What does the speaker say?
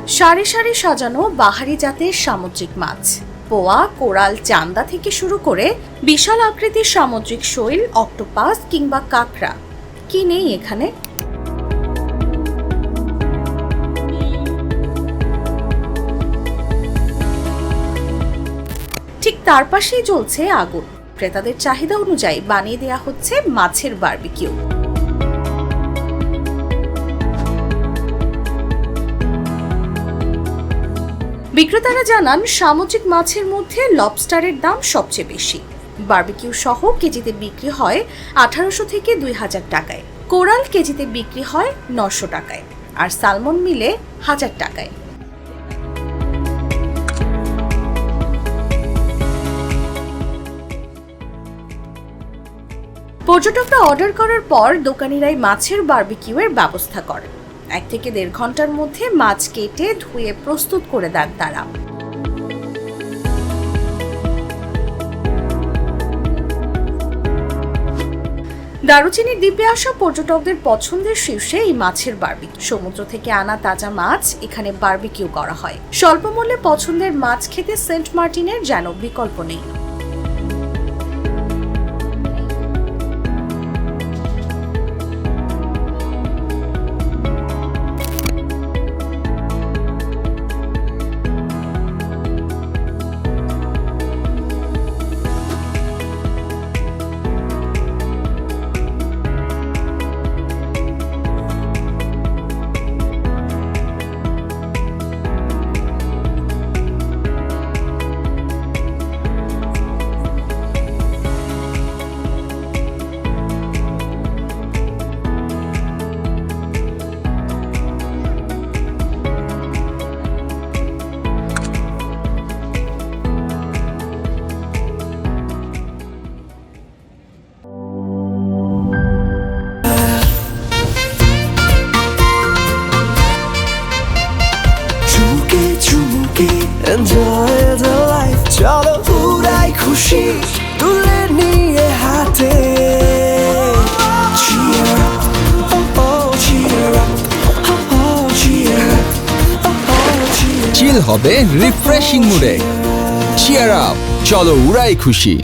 সারি সারি সাজানো বাহারি জাতের সামুদ্রিক মাছ, পোয়া, কোরাল, চান্দা থেকে শুরু করে বিশাল আকৃতির সামুদ্রিক শৈল, অক্টোপাস কিংবা কাঁকড়া, কি নেই এখানে। ঠিক তার পাশেই জ্বলছে আগুন। ক্রেতাদের চাহিদা অনুযায়ী বানিয়ে দেয়া হচ্ছে মাছের বারবিকিউ। বিক্রেতারা জানান, সামুদ্রিক মাছের মধ্যে লবস্টারের দাম সবচেয়ে বেশি। বারবিকিউ সহ কেজিতে বিক্রি হয় 1800 থেকে 2000 টাকায়, কোরাল কেজিতে বিক্রি হয় 900 টাকায়, আর সালমন মিলে 1000 টাকায়। পর্যটকরা অর্ডার করার পর দোকানিরাই মাছের বারবিকিউয়ের ব্যবস্থা করেন। 1 থেকে 1.5 ঘন্টার মধ্যে মাছ কেটে ধুয়ে প্রস্তুত করে দেন তারা। দারুচিনি দ্বীপে আসা পর্যটকদের পছন্দের শীর্ষে এই মাছের বারবিকিউ। সমুদ্র থেকে আনা তাজা মাছ এখানে বারবিকিউ করা হয়। স্বল্প মূল্যে পছন্দের মাছ খেতে সেন্ট মার্টিনের যেন বিকল্প নেই। Enjoy the life, চলো উড়াই খুশি তুলে নিয়ে হাতে। Cheer up, oh oh, cheer up, oh oh, cheer up, oh oh, cheer up. চিল হবে রিফ্রেশিং মুডে। চিয়ার আপ, চলো উড়াই খুশি।